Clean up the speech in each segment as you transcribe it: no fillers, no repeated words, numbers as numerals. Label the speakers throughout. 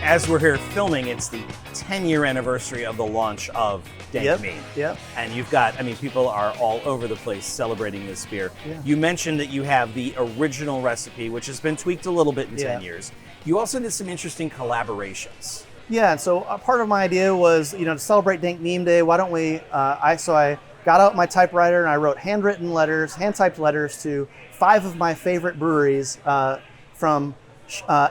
Speaker 1: As we're here filming, it's the 10-year anniversary of the launch of Dank Meme.
Speaker 2: Yep.
Speaker 1: And you've got, people are all over the place celebrating this beer.
Speaker 2: Yeah.
Speaker 1: You mentioned that you have the original recipe, which has been tweaked a little bit in 10 years. You also did some interesting collaborations.
Speaker 2: Yeah, and so part of my idea was, to celebrate Dank Meme Day, why don't we, I got out my typewriter and I wrote handwritten letters, hand-typed letters to 5 of my favorite breweries from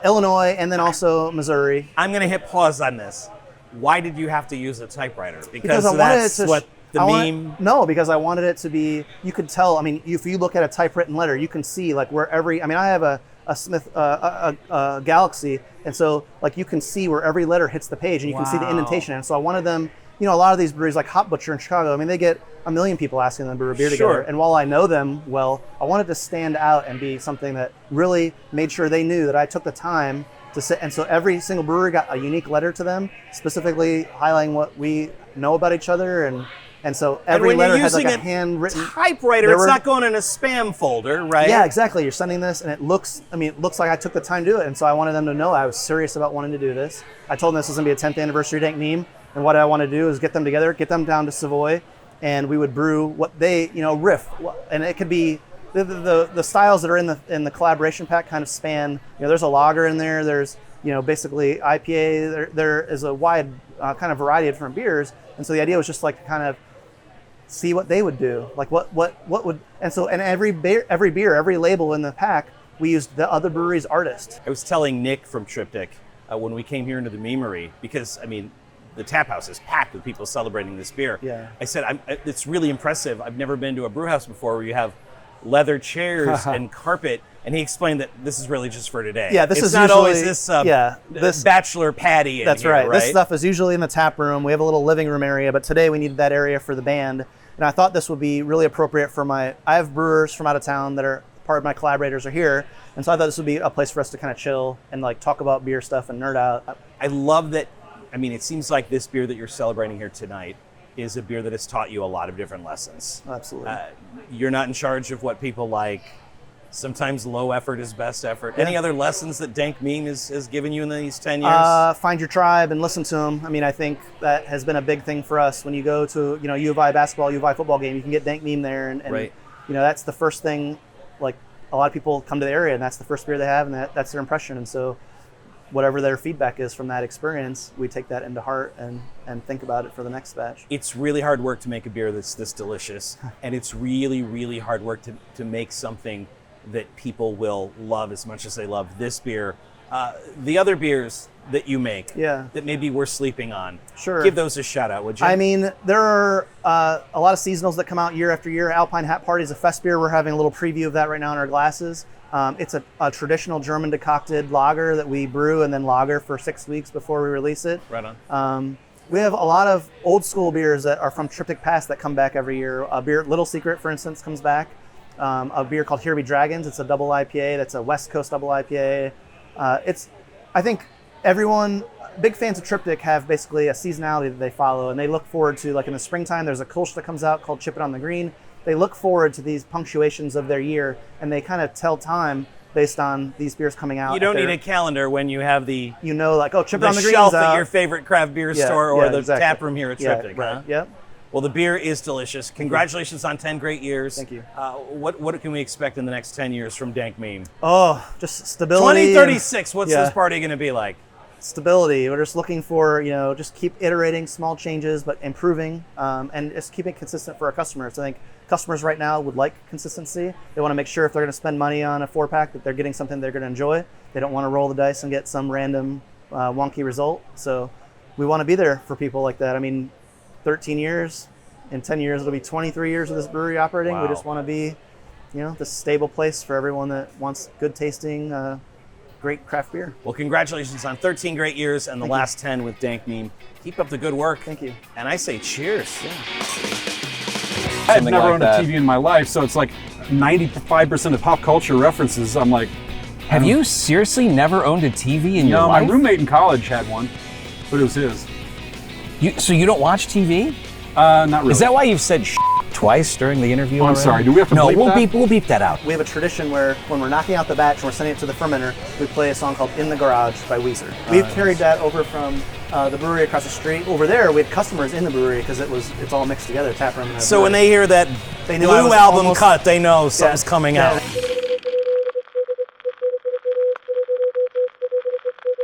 Speaker 2: Illinois and then also Missouri.
Speaker 1: I'm going to hit pause on this. Why did you have to use a typewriter?
Speaker 2: Because
Speaker 1: that's what the meme...
Speaker 2: No, because I wanted it to be, you could tell, if you look at a typewritten letter, you can see like where every, I have a Smith, a Galaxy, and so like you can see where every letter hits the page and you can see the indentation. And so I wanted them, a lot of these breweries like Hop Butcher in Chicago, they get a million people asking them to brew a beer together. And while I know them well, I wanted to stand out and be something that really made sure they knew that I took the time to sit. And so every single brewery got a unique letter to them, specifically highlighting what we know about each other. And so every letter has like a handwritten
Speaker 1: typewriter. It's not going in a spam folder, right?
Speaker 2: Yeah, exactly. You're sending this, and it looks like I took the time to do it. And so I wanted them to know I was serious about wanting to do this. I told them this was going to be a 10th anniversary Dank Meme, and what I want to do is get them together, get them down to Savoy, and we would brew what they, riff. And it could be the styles that are in the collaboration pack kind of span. There's a lager in there. There's basically IPA. There is a wide kind of variety of different beers. And so the idea was just like to kind of see what they would do, like what would, and every beer, every label in the pack, we used the other brewery's artist.
Speaker 1: I was telling Nick from Triptych when we came here into the Memery, because the tap house is packed with people celebrating this beer.
Speaker 2: Yeah.
Speaker 1: I said, it's really impressive. I've never been to a brew house before where you have leather chairs and carpet. And he explained that this is really just for today.
Speaker 2: Yeah,
Speaker 1: it's not always this bachelor patty.
Speaker 2: That's right. This stuff is usually in the tap room. We have a little living room area, but today we needed that area for the band. And I thought this would be really appropriate for I have brewers from out of town that are part of my collaborators are here. And so I thought this would be a place for us to kind of chill and like talk about beer stuff and nerd out.
Speaker 1: I love that. It seems like this beer that you're celebrating here tonight is a beer that has taught you a lot of different lessons.
Speaker 2: Absolutely.
Speaker 1: You're not in charge of what people like. Sometimes low effort is best effort.
Speaker 2: Yeah.
Speaker 1: Any other lessons that Dank Meme has given you in these 10 years?
Speaker 2: Find your tribe and listen to them. I think that has been a big thing for us. When you go to U of I basketball, U of I football game, you can get Dank Meme there. And
Speaker 1: right.
Speaker 2: That's the first thing, like a lot of people come to the area and that's the first beer they have and that's their impression. And so whatever their feedback is from that experience, we take that into heart and think about it for the next batch.
Speaker 1: It's really hard work to make a beer that's this delicious. And it's really, really hard work to make something that people will love as much as they love this beer. The other beers that you make that maybe we're sleeping on, give those a shout out, would you?
Speaker 2: There are a lot of seasonals that come out year after year. Alpine Hat Party is a fest beer. We're having a little preview of that right now in our glasses. It's a traditional German decocted lager that we brew and then lager for 6 weeks before we release it.
Speaker 1: Right on.
Speaker 2: We have a lot of old school beers that are from Triptych Past that come back every year. A beer, Little Secret, for instance, comes back. A beer called Here Be Dragons. It's a double IPA. That's a West Coast double IPA. I think everyone, big fans of Triptych have basically a seasonality that they follow and they look forward to, like in the springtime, there's a Kolsch that comes out called Chip It on the Green. They look forward to these punctuations of their year and they kind of tell time based on these beers coming out.
Speaker 1: You don't need a calendar when you have the
Speaker 2: Chip It on the Green
Speaker 1: shelf at your favorite craft beer store or the tap room here at Triptych.
Speaker 2: Right.
Speaker 1: Huh?
Speaker 2: Yep.
Speaker 1: Well, the beer is delicious. Congratulations on 10 great years.
Speaker 2: Thank you.
Speaker 1: What can we expect in the next 10 years from Dank Meme?
Speaker 2: Oh, just stability.
Speaker 1: 2036, what's this party going to be like?
Speaker 2: Stability. We're just looking for, just keep iterating small changes, but improving and just keep it consistent for our customers. I think customers right now would like consistency. They want to make sure if they're going to spend money on a 4-pack that they're getting something they're going to enjoy. They don't want to roll the dice and get some random wonky result. So we want to be there for people like that. 13 years. In 10 years, it'll be 23 years of this brewery operating. Wow. We just want to be, this stable place for everyone that wants good tasting, great craft beer.
Speaker 1: Well, congratulations on 13 great years and the last 10 with Dank Meme. Keep up the good work.
Speaker 2: Thank you.
Speaker 1: And I say cheers.
Speaker 2: Yeah.
Speaker 3: I've never owned a TV in my life, so it's like 95% of pop culture references. I'm like,
Speaker 4: have you seriously never owned a TV in your life?
Speaker 3: No, my roommate in college had one, but it was his.
Speaker 4: So you don't watch TV?
Speaker 3: Not really.
Speaker 4: Is that why you've said twice during the interview.
Speaker 3: Oh, I'm
Speaker 4: already?
Speaker 3: sorry. Do we have to
Speaker 4: No,
Speaker 3: bleep that?
Speaker 4: we'll beep that out.
Speaker 2: We have a tradition where when we're knocking out the batch and we're sending it to the fermenter, we play a song called "In the Garage" by Weezer. We've carried that over from the brewery across the street. Over there, we had customers in the brewery because it's all mixed together, tap room. And
Speaker 1: So when they hear that
Speaker 2: They knew I
Speaker 1: Blue
Speaker 2: was
Speaker 1: album
Speaker 2: almost-
Speaker 1: cut, they know something's coming out.